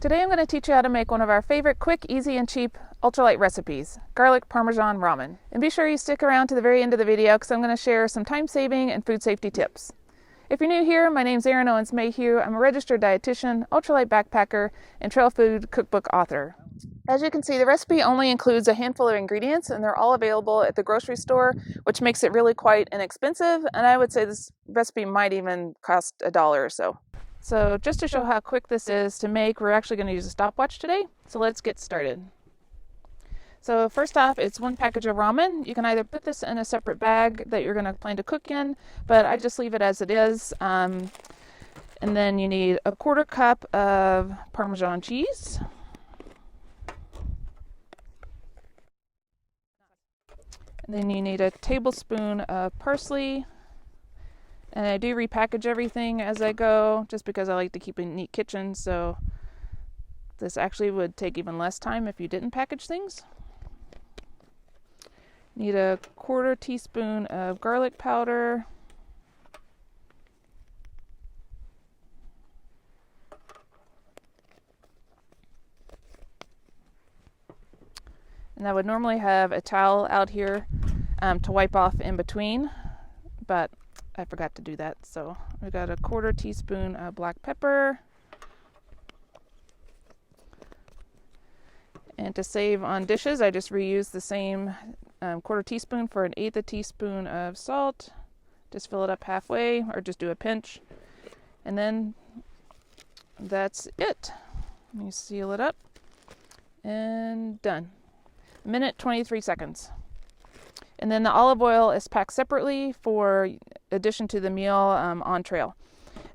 Today I'm going to teach you how to make one of our favorite quick, easy, and cheap ultralight recipes, Garlic Parmesan Ramen. And be sure you stick around to the very end of the video because I'm going to share some time-saving and food safety tips. If you're new here, my name's Erin Owens-Mayhew. I'm a registered dietitian, ultralight backpacker, and trail food cookbook author. As you can see, the recipe only includes a handful of ingredients and they're all available at the grocery store, which makes it really quite inexpensive, and I would say this recipe might even cost $1 or so. So just to show how quick this is to make, we're actually going to use a stopwatch today. So let's get started. So first off, it's 1 package of ramen. You can either put this in a separate bag that you're going to plan to cook in, but I just leave it as it is. And then you need a 1/4 cup of Parmesan cheese. And then you need a tablespoon of parsley. And I do repackage everything as I go, just because I like to keep a neat kitchen, so this actually would take even less time if you didn't package things. Need a 1/4 teaspoon of garlic powder. And I would normally have a towel out here to wipe off in between, but I forgot to do that. So we got a 1/4 teaspoon of black pepper. And to save on dishes, I just reuse the same 1/4 teaspoon for 1/8 teaspoon of salt. Just fill it up halfway or just do a pinch. And then that's it. You seal it up and done. 1 minute 23 seconds. And then the olive oil is packed separately for addition to the meal on trail.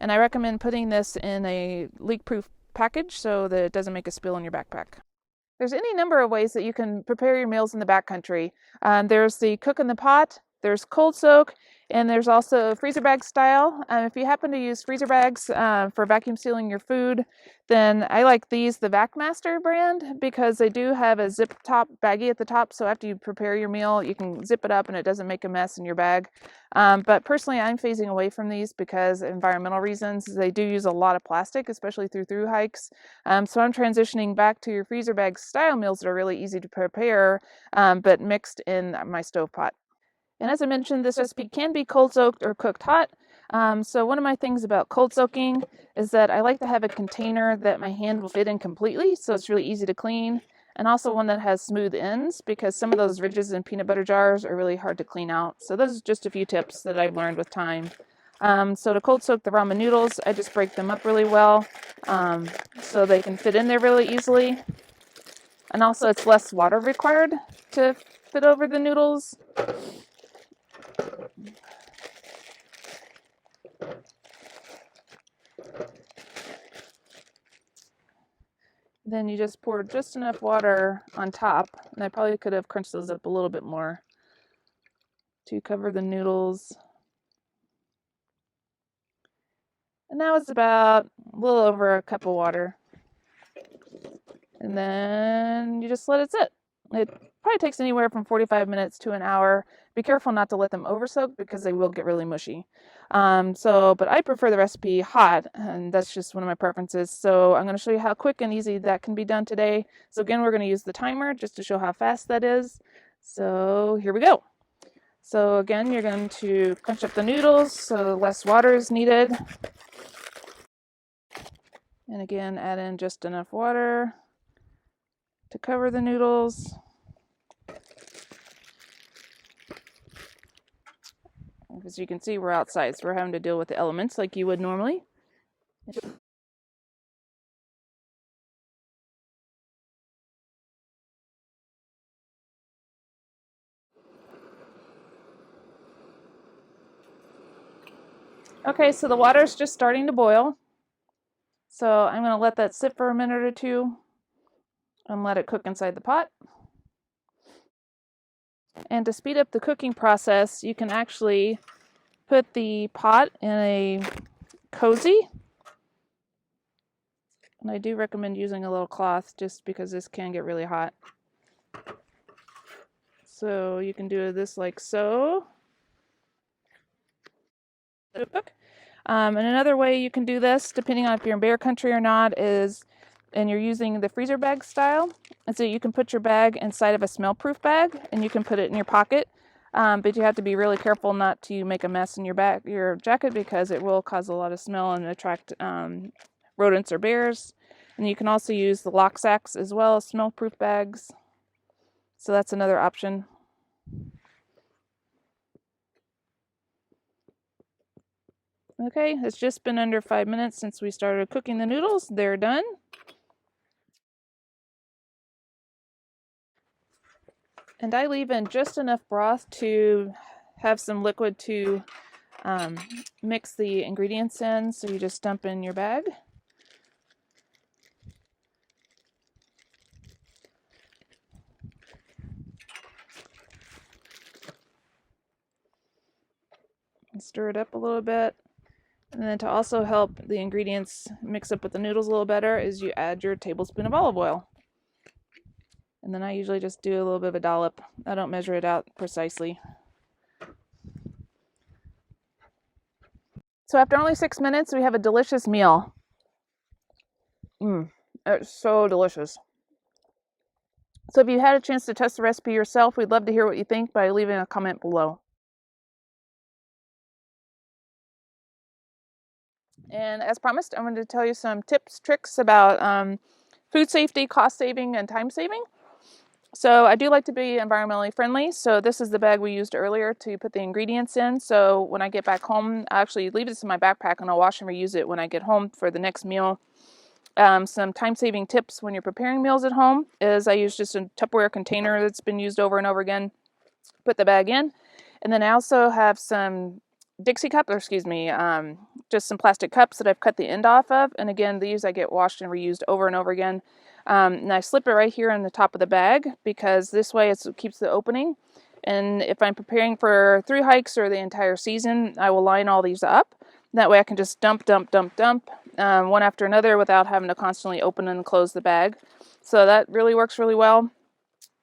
And I recommend putting this in a leak-proof package so that it doesn't make a spill in your backpack. There's any number of ways that you can prepare your meals in the backcountry. There's the cook in the pot, there's cold soak, and there's also freezer bag style. If you happen to use freezer bags for vacuum sealing your food, then I like these, the VacMaster brand, because they do have a zip top baggie at the top, so after you prepare your meal, you can zip it up and it doesn't make a mess in your bag. But personally, I'm phasing away from these because of environmental reasons. They do use a lot of plastic, especially through hikes. So I'm transitioning back to your freezer bag style meals that are really easy to prepare, but mixed in my stove pot. And as I mentioned, this recipe can be cold soaked or cooked hot. So one of my things about cold soaking is that I like to have a container that my hand will fit in completely, so it's really easy to clean. And also one that has smooth ends, because some of those ridges in peanut butter jars are really hard to clean out. So those are just a few tips that I've learned with time. So to cold soak the ramen noodles, I just break them up really well so they can fit in there really easily. And also it's less water required to fit over the noodles. Then you just pour just enough water on top, and I probably could have crunched those up a little bit more to cover the noodles. And now it's about a little over a cup of water. And then you just let it sit. It probably takes anywhere from 45 minutes to an hour. Be careful not to let them over soak because they will get really mushy. But I prefer the recipe hot, and that's just one of my preferences. So I'm going to show you how quick and easy that can be done today. So again, we're going to use the timer just to show how fast that is. So here we go. So again, you're going to crunch up the noodles so less water is needed. And again, add in just enough water to cover the noodles. As you can see, we're outside, so we're having to deal with the elements like you would normally. Okay, so the water's just starting to boil. So I'm going to let that sit for a minute or two and let it cook inside the pot. And to speed up the cooking process, you can actually put the pot in a cozy. And I do recommend using a little cloth just because this can get really hot. So you can do this like so. And another way you can do this, depending on if you're in bear country or not, is and you're using the freezer bag style, and so you can put your bag inside of a smell-proof bag, and you can put it in your pocket. But you have to be really careful not to make a mess in your jacket, because it will cause a lot of smell and attract rodents or bears. And you can also use the lock sacks as well as smell-proof bags. So that's another option. Okay, it's just been under 5 minutes since we started cooking the noodles. They're done. And I leave in just enough broth to have some liquid to mix the ingredients in. So you just dump in your bag. And stir it up a little bit. And then to also help the ingredients mix up with the noodles a little better is you add your tablespoon of olive oil. And then I usually just do a little bit of a dollop. I don't measure it out precisely. So after only 6 minutes, we have a delicious meal. It's so delicious. So if you had a chance to test the recipe yourself, we'd love to hear what you think by leaving a comment below. And as promised, I'm going to tell you some tips, tricks about food safety, cost saving, and time saving. So I do like to be environmentally friendly. So this is the bag we used earlier to put the ingredients in. So when I get back home, I actually leave this in my backpack and I'll wash and reuse it when I get home for the next meal. Some time-saving tips when you're preparing meals at home is I use just a Tupperware container that's been used over and over again. Put the bag in. And then I also have some Dixie cups, or excuse me, just some plastic cups that I've cut the end off of. And again, these I get washed and reused over and over again. And I slip it right here on the top of the bag because this way it keeps the opening. And if I'm preparing for 3 hikes or the entire season, I will line all these up. That way I can just dump one after another without having to constantly open and close the bag. So that really works really well.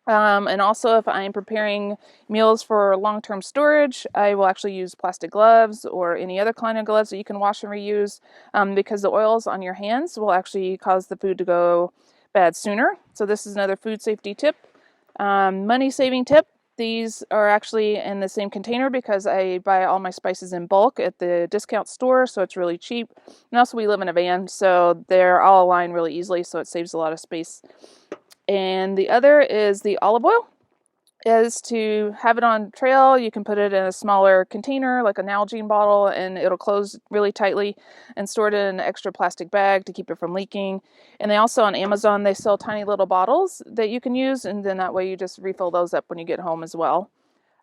And also if I'm preparing meals for long-term storage, I will actually use plastic gloves or any other kind of gloves that you can wash and reuse, because the oils on your hands will actually cause the food to go bad sooner. So this is another food safety tip. Money saving tip. These are actually in the same container because I buy all my spices in bulk at the discount store, so it's really cheap. And also we live in a van, so they're all aligned really easily, so it saves a lot of space. And the other is the olive oil. Is to have it on trail. You can put it in a smaller container like a Nalgene bottle and it'll close really tightly, and store it in an extra plastic bag to keep it from leaking. And they also on Amazon, they sell tiny little bottles that you can use, and then that way you just refill those up when you get home as well.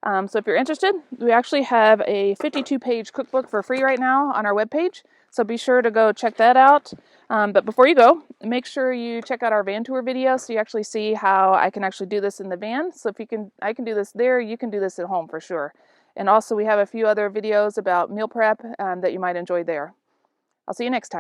So if you're interested, we actually have a 52-page cookbook for free right now on our webpage. So be sure to go check that out. But before you go, make sure you check out our van tour video so you actually see how I can actually do this in the van. So if I can do this there, you can do this at home for sure. And also we have a few other videos about meal prep that you might enjoy there. I'll see you next time.